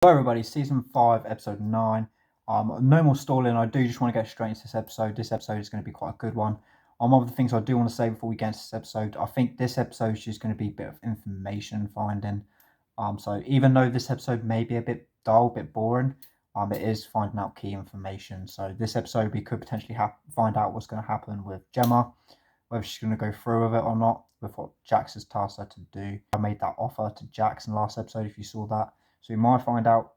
Hello, everybody. Season 5, episode 9. No more stalling. I do just want to get straight into this episode. This episode is going to be quite a good one. One of the things I do want to say before we get into this episode, I think this episode is just going to be a bit of information finding. So even though this episode may be a bit dull, a bit boring, it is finding out key information. So this episode, we could potentially find out what's going to happen with Gemma, whether she's going to go through with it or not, with what Jax has tasked her to do. I made that offer to Jax in the last episode, if you saw that. So we might find out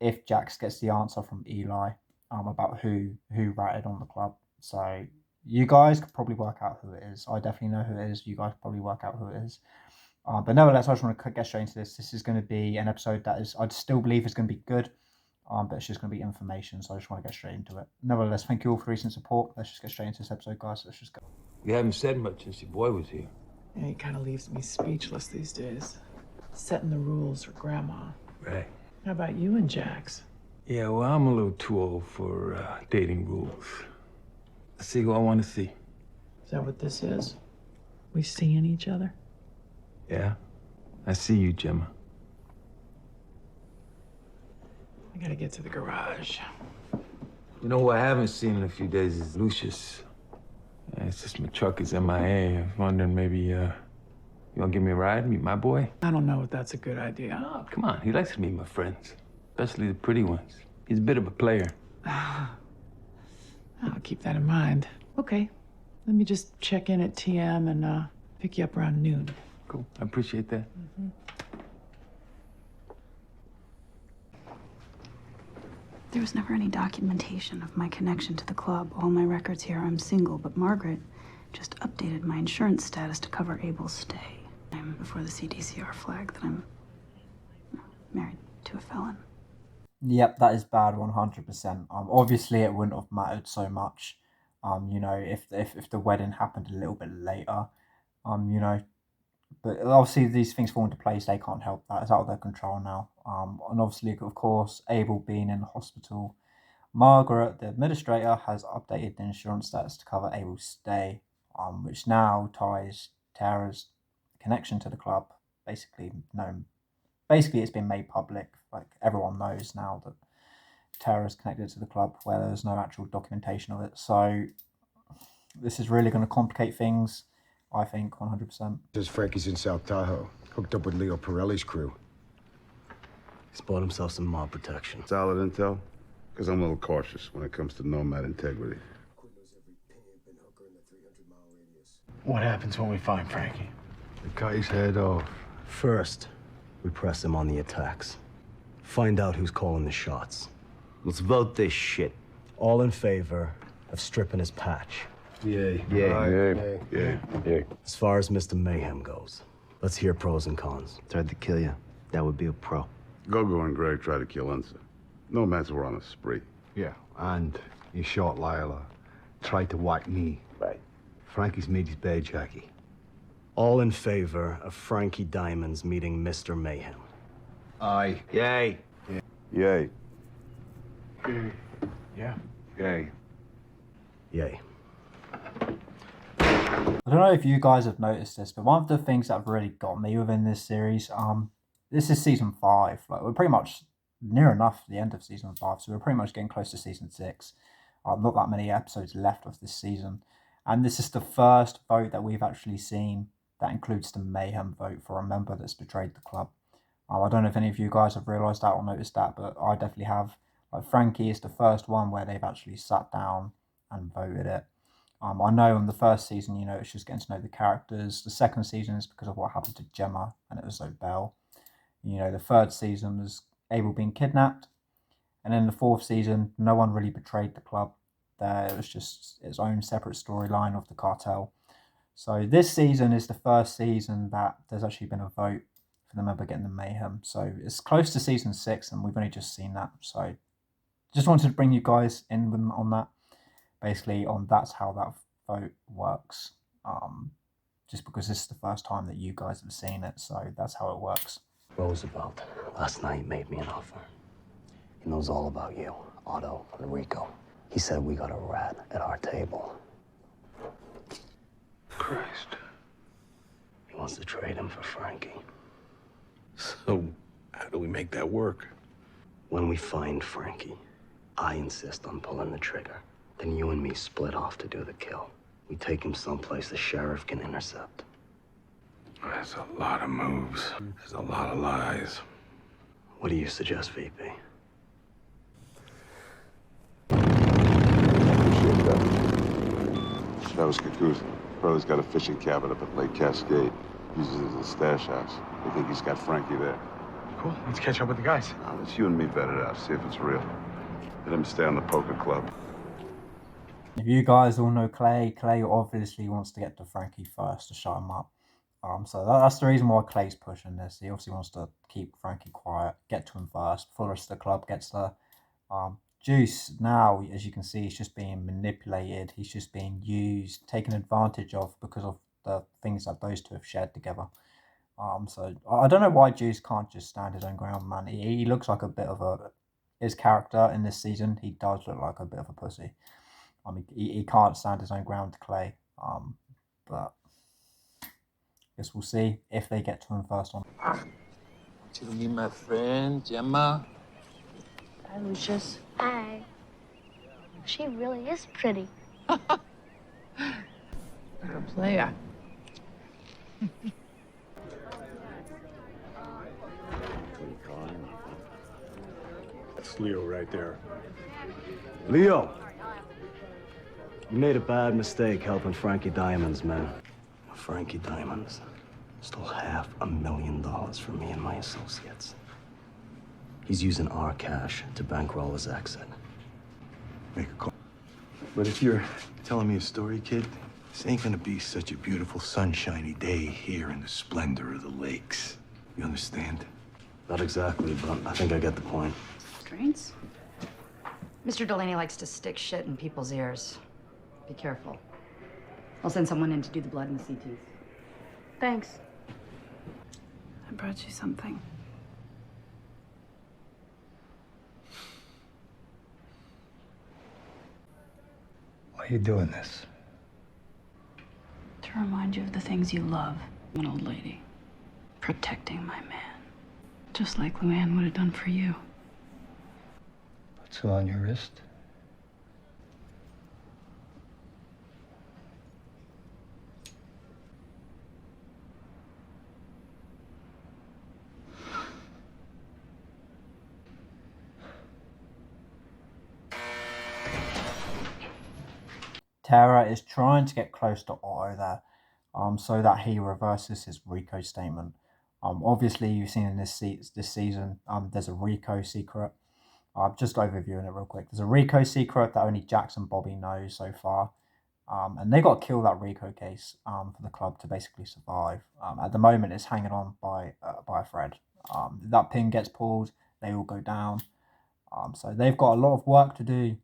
if Jax gets the answer from Eli about who ratted on the club. So you guys could probably work out who it is. I definitely know who it is. You guys probably work out who it is. But nevertheless, I just want to get straight into this. This is going to be an episode that I still believe is going to be good. But it's just going to be information, so I just want to get straight into it. Nevertheless, thank you all for recent support. Let's just get straight into this episode, guys. Let's just go. You haven't said much since your boy was here. Yeah, he kind of leaves me speechless these days. Setting the rules for Grandma. Right. How about you and Jax? Yeah, well, I'm a little too old for dating rules. I see who I want to see. Is that what this is? We seeing each other? Yeah, I see you, Gemma. I gotta get to the garage. You know who I haven't seen in a few days is Lucius. It's just my truck is MIA. I was wondering maybe, you want to give me a ride, meet my boy? I don't know if that's a good idea. Oh, come on, he likes to meet my friends, especially the pretty ones. He's a bit of a player. I'll keep that in mind. Okay, let me just check in at TM and pick you up around noon. Cool, I appreciate that. Mm-hmm. There was never any documentation of my connection to the club. All my records here, I'm single, but Margaret just updated my insurance status to cover Abel's stay. Before the CDCR flag that I'm married to a felon. Yep, that is bad, 100%. Obviously, it wouldn't have mattered so much, if the wedding happened a little bit later, But obviously, these things fall into place. They can't help that. It's out of their control now. And obviously, of course, Abel being in the hospital, Margaret, the administrator, has updated the insurance status to cover Abel's stay, which now ties Tara's connection to the club. Basically, it's been made public. Like, everyone knows now that Tara's connected to the club, where there's no actual documentation of it. So this is really going to complicate things, I think, 100%. Says Frankie's in South Tahoe, hooked up with Leo Pirelli's crew. He's bought himself some mob protection. Solid intel? Because I'm a little cautious when it comes to nomad integrity. What happens when we find Frankie? We cut his head off. First, we press him on the attacks. Find out who's calling the shots. Let's vote this shit. All in favor of stripping his patch. Yay. Yeah. As far as Mr. Mayhem goes, let's hear pros and cons. Tried to kill you. That would be a pro. Gogo and Greg tried to kill Unsa. Nomads were on a spree. Yeah, and he shot Lila. Tried to whack me. Right. Frankie's made his bed, Jackie. All in favor of Frankie Diamonds meeting Mr. Mayhem. Aye. Yay. Yay. Yeah. Yay. Yay. I don't know if you guys have noticed this, but one of the things that have really got me within this series, this is season 5. Like, we're pretty much near enough the end of season 5, so we're pretty much getting close to season 6. Not that many episodes left of this season, and this is the first vote that we've actually seen that includes the Mayhem vote for a member that's betrayed the club. I don't know if any of you guys have realised that or noticed that, but I definitely have. Like, Frankie is the first one where they've actually sat down and voted it. I know in the first season, it's just getting to know the characters. The second season is because of what happened to Gemma, and it was Belle. The third season was Abel being kidnapped. And then the fourth season, no one really betrayed the club. It was just its own separate storyline of the cartel. So this season is the first season that there's actually been a vote for the member getting the Mayhem. So it's close to season 6, and we've only just seen that. So just wanted to bring you guys in on that. Basically, that's how that vote works. Just because this is the first time that you guys have seen it, so that's how it works. Roosevelt, last night made me an offer. He knows all about you, Otto, and Rico. He said we got a rat at our table. Christ. He wants to trade him for Frankie. So, how do we make that work? When we find Frankie, I insist on pulling the trigger. Then you and me split off to do the kill. We take him someplace the sheriff can intercept. That's a lot of moves. There's a lot of lies. What do you suggest, VP? Appreciate that. That was Kakuza. Brother's got a fishing cabin up at Lake Cascade. Uses it as a stash house. They think he's got Frankie there. Cool. Let's catch up with the guys. Now, let's you and me vet it out, see if it's real. Let him stay on the poker club. If you guys all know Clay obviously wants to get to Frankie first to shut him up. So that's the reason why Clay's pushing this. He obviously wants to keep Frankie quiet, get to him first before the rest of the club gets there. Juice now, as you can see, he's just being manipulated. He's just being used, taken advantage of because of the things that those two have shared together. So I don't know why Juice can't just stand his own ground, man. He looks like a bit of his character in this season. He does look like a bit of a pussy. I mean, he can't stand his own ground to Clay. But I guess we'll see if they get to him first on. To meet my friend, Gemma. Hi, Lucius. Hi. She really is pretty. What a player. That's Leo right there. Leo! You made a bad mistake helping Frankie Diamond's men. Frankie Diamonds stole $500,000 from me and my associates. He's using our cash to bankroll his exit. Make a call. But if you're telling me a story, kid, this ain't gonna be such a beautiful sunshiny day here in the splendor of the lakes. You understand? Not exactly, but I think I get the point. Drinks? Mr. Delaney likes to stick shit in people's ears. Be careful. I'll send someone in to do the blood and the CTs. Thanks. I brought you something. Why are you doing this? To remind you of the things you love. I'm an old lady. Protecting my man. Just like Luann would have done for you. What's on your wrist? Tara is trying to get close to Otto there, so that he reverses his RICO statement. Obviously, you've seen in this season, there's a RICO secret. Just overviewing it real quick. There's a RICO secret that only Jax and Bobby know so far, and they got to kill that RICO case for the club to basically survive. At the moment, it's hanging on by a thread. If that pin gets pulled, they all go down. So they've got a lot of work to do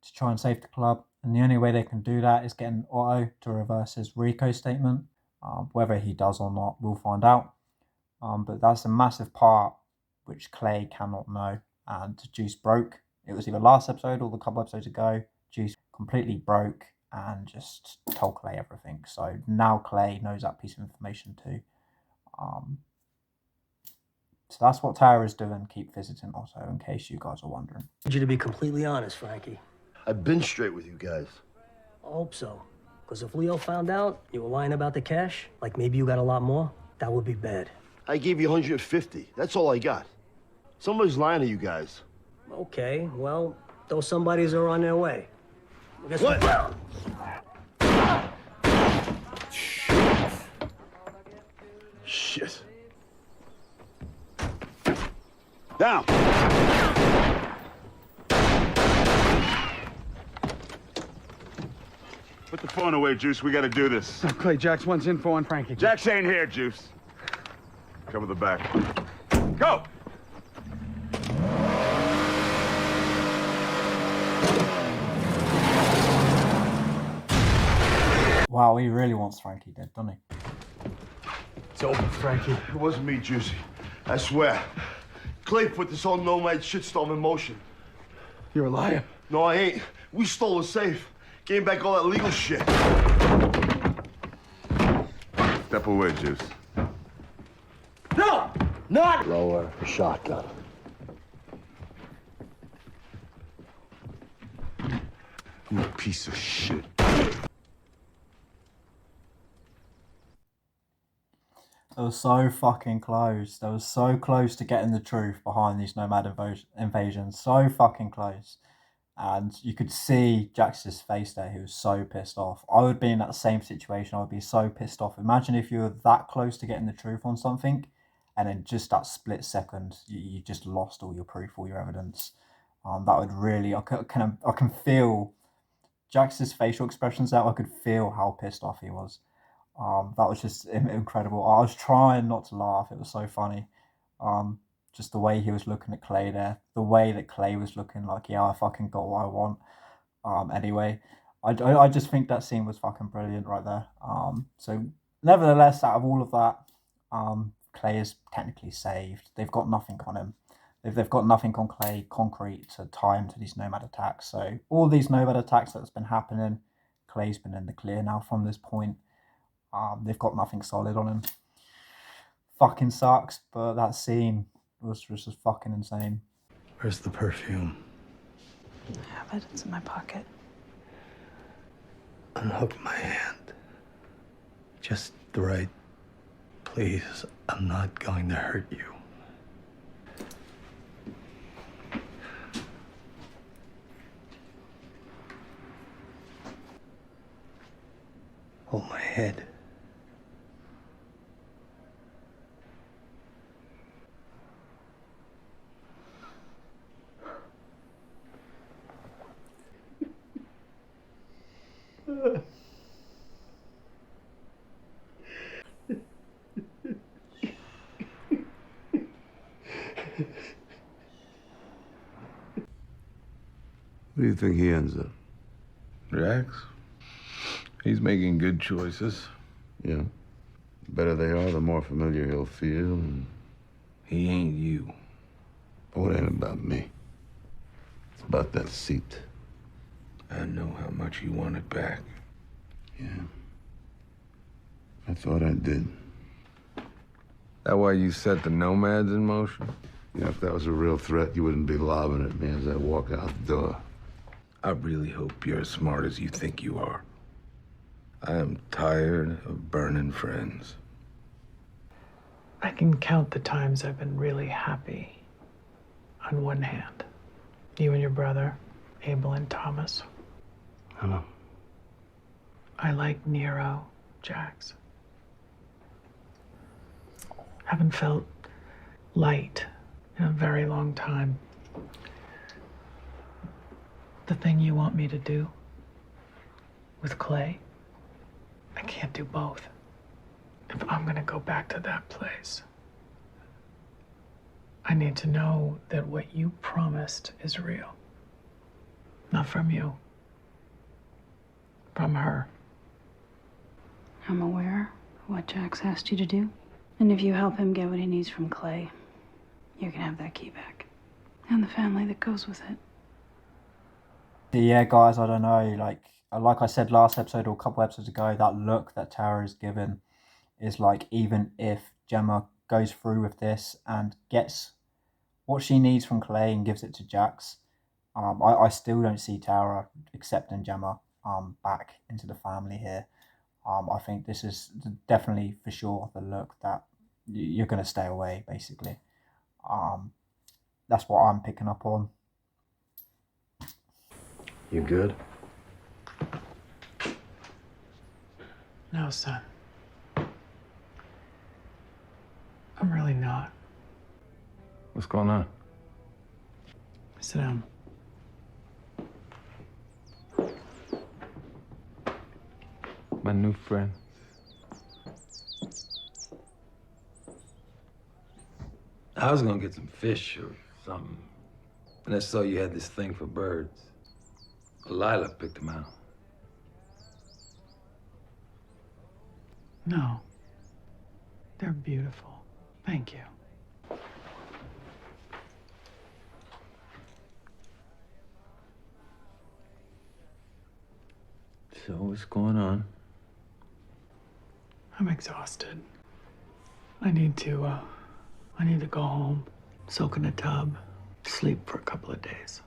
to try and save the club. And the only way they can do that is getting Otto to reverse his RICO statement. Whether he does or not, we'll find out. But that's a massive part which Clay cannot know. And Juice broke. It was either last episode or the couple episodes ago. Juice completely broke and just told Clay everything. So now Clay knows that piece of information too. So that's what Tara is doing. Keep visiting Otto, in case you guys are wondering. I need you to be completely honest, Frankie. I've been straight with you guys. I hope so. Because if Leo found out you were lying about the cash, like maybe you got a lot more, that would be bad. I gave you 150. That's all I got. Somebody's lying to you guys. Okay, well, those somebodies are on their way. Guess what? Shit. Down! Put the phone away, Juice. We gotta do this. Oh, Clay, Jax wants info on Frankie. Jax ain't here, Juice. Cover the back. Go! Wow, he really wants Frankie dead, doesn't he? It's over, Frankie. It wasn't me, Juicy. I swear. Clay put this whole nomad shitstorm in motion. You're a liar. No, I ain't. We stole the safe. Gave back all that legal shit. Step away, Juice. No! Not lower the shotgun. I'm a piece of shit. They were so fucking close. They were so close to getting the truth behind these nomad invasions. So fucking close. And you could see Jax's face there. He was so pissed off. I would be in that same situation. I would be so pissed off. Imagine if you were that close to getting the truth on something, and in just that split second, you just lost all your proof, all your evidence. That would really. I can feel Jax's facial expressions there. I could feel how pissed off he was. That was just incredible. I was trying not to laugh. It was so funny. Um, just the way he was looking at Clay there, the way that Clay was looking like, yeah, I fucking got what I want. Anyway, I just think that scene was fucking brilliant right there. So nevertheless, out of all of that, Clay is technically saved. They've got nothing on him. They've got nothing on Clay concrete to tie him to these nomad attacks. So all these nomad attacks that's been happening, Clay's been in the clear now from this point. They've got nothing solid on him. Fucking sucks, but that scene was just fucking insane. Where's the perfume? I have it. It's in my pocket. Unhook my hand. Just the right. Please, I'm not going to hurt you. Hold my head. Who do you think he ends up? Jax? He's making good choices. Yeah. The better they are, the more familiar he'll feel. And... He ain't you. Oh, it ain't about me. It's about that seat. I know how much you want it back. Yeah. I thought I did. That why you set the nomads in motion? Yeah, if that was a real threat, you wouldn't be lobbing at me as I walk out the door. I really hope you're as smart as you think you are. I am tired of burning friends. I can count the times I've been really happy on one hand. You and your brother, Abel and Thomas. I know. I like Nero, Jax. Haven't felt light in a very long time. The thing you want me to do with Clay, I can't do both. If I'm gonna go back to that place, I need to know that what you promised is real. Not from you. From her. I'm aware of what Jax asked you to do. And if you help him get what he needs from Clay, you can have that key back. And the family that goes with it. Yeah, guys, I don't know. Like I said last episode or a couple episodes ago, that look that Tara is given is like, even if Gemma goes through with this and gets what she needs from Clay and gives it to Jax, I still don't see Tara accepting Gemma back into the family here. I think this is definitely for sure the look that you're going to stay away, basically. That's what I'm picking up on. You good? No, son. I'm really not. What's going on? Sit down. My new friend. I was gonna get some fish or something. And I saw you had this thing for birds. Lila picked them out. No. They're beautiful. Thank you. So what's going on? I'm exhausted. I need to I need to go home, soak in a tub, sleep for a couple of days.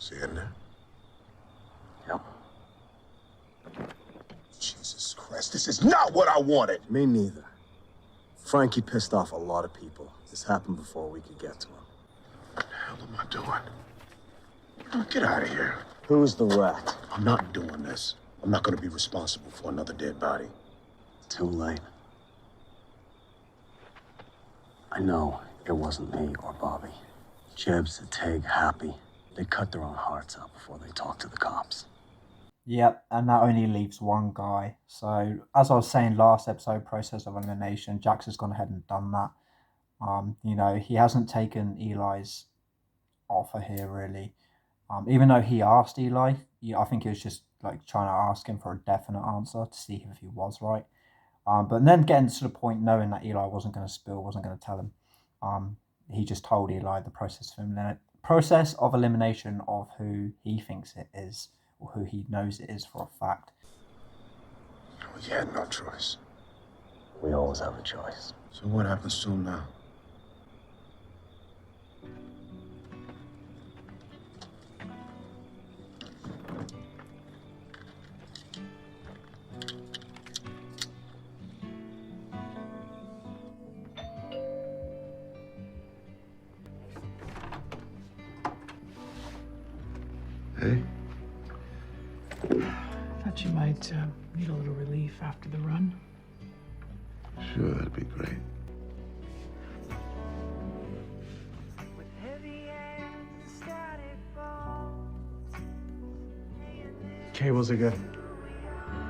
See in there? Yep. Jesus Christ, this is not what I wanted! Me neither. Frankie pissed off a lot of people. This happened before we could get to him. What the hell am I doing? Oh, get out of here. Who's the rat? I'm not doing this. I'm not gonna be responsible for another dead body. Too late. I know it wasn't me or Bobby. Jebs, the Tig, Happy. They cut their own hearts out before they talked to the cops. Yep, and that only leaves one guy. So, as I was saying last episode, process of elimination, Jax has gone ahead and done that. You know, he hasn't taken Eli's offer here, really. Even though he asked Eli, I think he was just like trying to ask him for a definite answer to see if he was right. But then getting to the point knowing that Eli wasn't going to spill, wasn't going to tell him, he just told Eli the process of elimination of who he thinks it is, or who he knows it is for a fact. We had no choice. We always have a choice. So what happens to him now? Hey? Thought you might need a little relief after the run. Sure, that'd be great. Cables are good.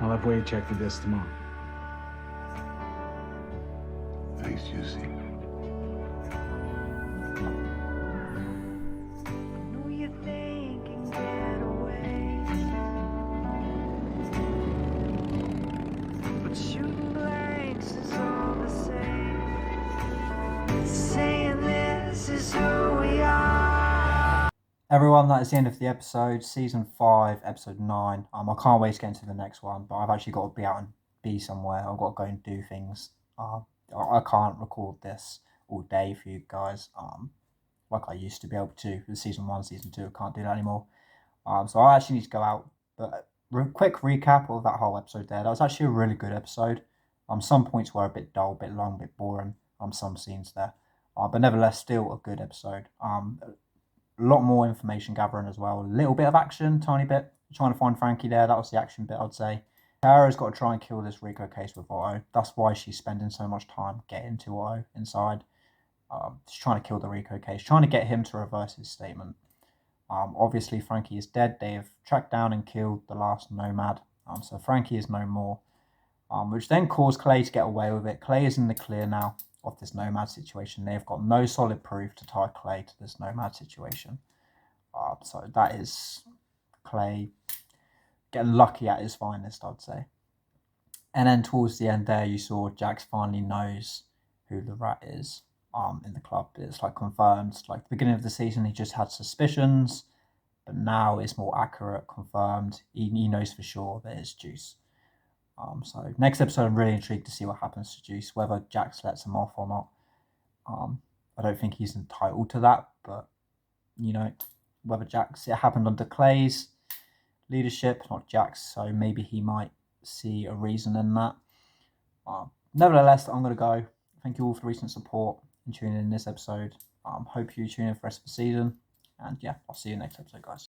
I'll have Wade check the disc tomorrow. Thanks, Juicy. Everyone, that is the end of the episode, season 5, episode 9. I can't wait to get into the next one, but I've actually got to be out and be somewhere. I've got to go and do things. I can't record this all day for you guys, like I used to be able to with season 1, season 2. I can't do that anymore. So I actually need to go out. But quick recap of that whole episode there. That was actually a really good episode. Some points were a bit dull, a bit long, a bit boring. Some scenes there. But nevertheless, still a good episode. A lot more information gathering as well. A little bit of action, tiny bit. Trying to find Frankie there. That was the action bit, I'd say. Tara's got to try and kill this Rico case with Otto. That's why she's spending so much time getting to Otto inside. She's trying to kill the Rico case. Trying to get him to reverse his statement. Obviously, Frankie is dead. They have tracked down and killed the last nomad. So Frankie is no more. Which then caused Clay to get away with it. Clay is in the clear now of this nomad situation. They've got no solid proof to tie Clay to this nomad situation. So that is Clay getting lucky at his finest, I'd say. And then towards the end there, you saw Jax finally knows who the rat is in the club. It's like confirmed. Like the beginning of the season, he just had suspicions, but now it's more accurate, confirmed. He knows for sure that it's Juice. So next episode, I'm really intrigued to see what happens to Juice, whether Jax lets him off or not. I don't think he's entitled to that, but you know, whether Jax, it happened under Clay's leadership, not Jax, so maybe he might see a reason in that. Nevertheless, I'm going to go. Thank you all for the recent support and tuning in this episode. Hope you tune in for the rest of the season. And yeah, I'll see you next episode, guys.